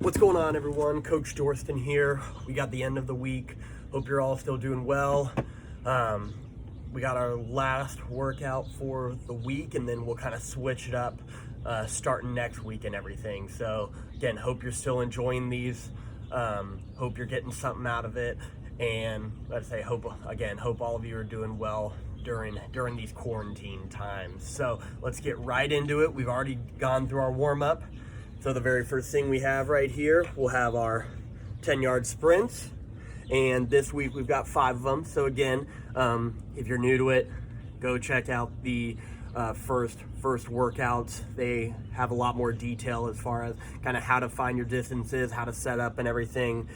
What's going on, everyone? Coach Dorston here. We got the end of the week. Hope you're all still doing well. We got our last workout for the week, and then we'll kind of switch it up starting next week and everything. So again, hope you're still enjoying these. Hope you're getting something out of it. And let's say hope all of you are doing well during these quarantine times. So let's get right into it. We've already gone through our warm-up. So the very first thing we have right here, we'll have our 10-yard sprints. And this week we've got 5 of them. So again, if you're new to it, go check out the first workouts. They have a lot more detail as far as kind of how to find your distances, how to set up and everything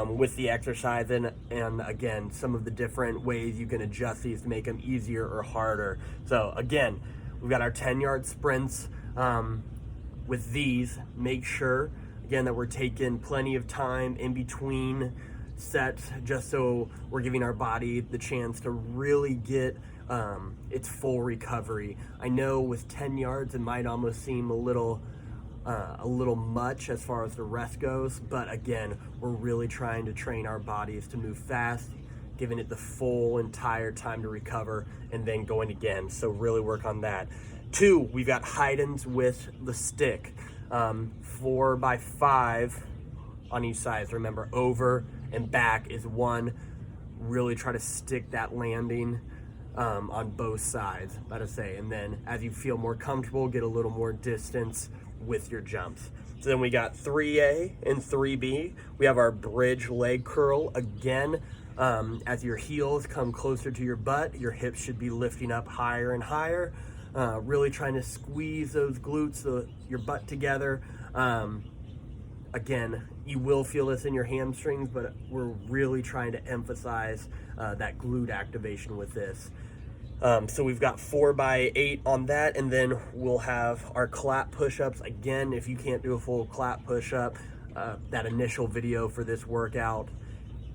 with the exercise. And again, some of the different ways you can adjust these to make them easier or harder. So again, we've got our 10-yard sprints. With these, make sure again that we're taking plenty of time in between sets, just so we're giving our body the chance to really get its full recovery. I know with 10 yards it might almost seem a little much as far as the rest goes, but again, we're really trying to train our bodies to move fast, giving it the full entire time to recover, and then going again. So really work on that. 2, we've got Heidens with the stick, 4 by 5 on each side. So remember, over and back is 1. Really try to stick that landing on both sides, let us say. And then as you feel more comfortable, get a little more distance with your jumps. So then we got 3A and 3B. We have our bridge leg curl. Again, as your heels come closer to your butt, your hips should be lifting up higher and higher. Really trying to squeeze those glutes, your butt together. Again, you will feel this in your hamstrings, but we're really trying to emphasize that glute activation with this. So we've got 4 by 8 on that, and then we'll have our clap push-ups. Again, if you can't do a full clap push-up, that initial video for this workout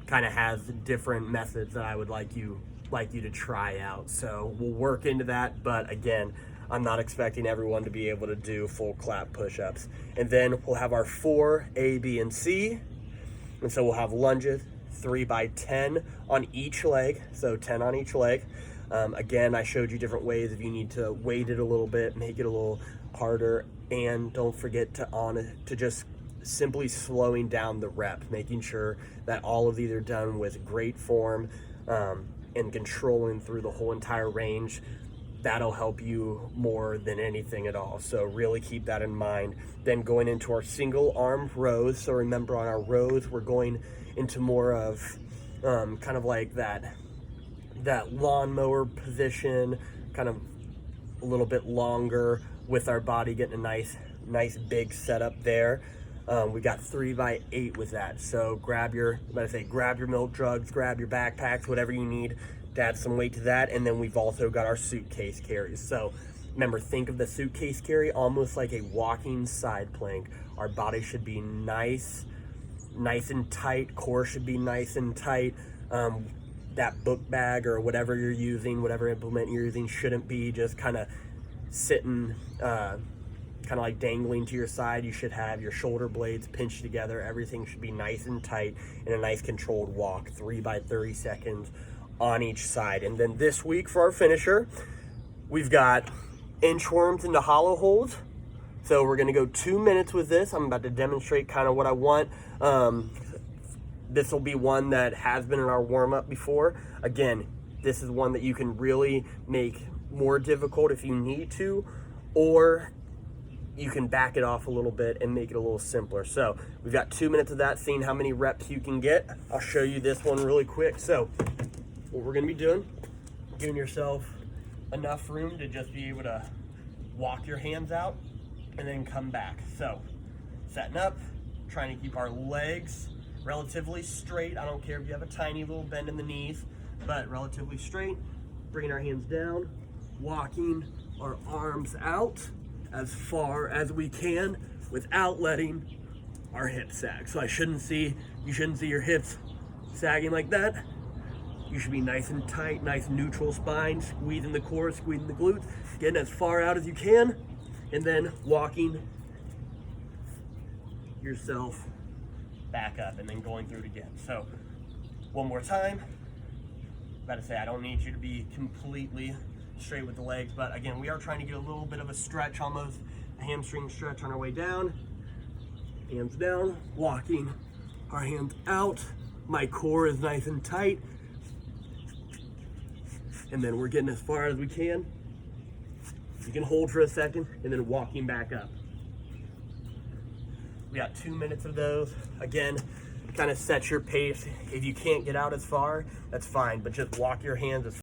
kind of has different methods that I would like you to try out. So we'll work into that, but again, I'm not expecting everyone to be able to do full clap push-ups. And then we'll have our 4 A, B, and C. And so we'll have lunges, 3 by 10 on each leg, so 10 on each leg. Again, I showed you different ways if you need to weight it a little bit, make it a little harder, and don't forget to just simply slowing down the reps, making sure that all of these are done with great form and controlling through the whole entire range. That'll help you more than anything at all. So really keep that in mind. Then going into our single arm rows. So remember, on our rows, we're going into more of kind of like that lawnmower position, kind of a little bit longer with our body getting a nice big setup there. We got 3 by 8 with that. So grab your milk jugs, grab your backpacks, whatever you need to add some weight to that. And then we've also got our suitcase carries. So remember, think of the suitcase carry almost like a walking side plank. Our body should be nice and tight. Core should be nice and tight. That book bag or whatever you're using, whatever implement you're using, shouldn't be just kind of sitting kind of like dangling to your side. You should have your shoulder blades pinched together. Everything should be nice and tight in a nice controlled walk, 3 by 30 seconds on each side. And then this week for our finisher, we've got inchworms into hollow holds. So we're going to go 2 minutes with this. I'm about to demonstrate kind of what I want. This will be one that has been in our warm-up before. Again, this is one that you can really make more difficult if you need to, or you can back it off a little bit and make it a little simpler. So we've got 2 minutes of that, seeing how many reps you can get. I'll show you this one really quick. So what we're gonna be doing, giving yourself enough room to just be able to walk your hands out and then come back. So setting up, trying to keep our legs relatively straight. I don't care if you have a tiny little bend in the knees, but relatively straight, bringing our hands down, walking our arms out as far as we can without letting our hips sag. So you shouldn't see your hips sagging like that. You should be nice and tight, nice neutral spine, squeezing the core, squeezing the glutes, getting as far out as you can, and then walking yourself back up and then going through it again. So one more time. Gotta say, I don't need you to be completely straight with the legs, but again, we are trying to get a little bit of a stretch, almost a hamstring stretch on our way down. Hands down, walking our hands out. My core is nice and tight. And then we're getting as far as we can. You can hold for a second and then walking back up. We got 2 minutes of those. Again, kind of set your pace. If you can't get out as far, that's fine, but just walk your hands as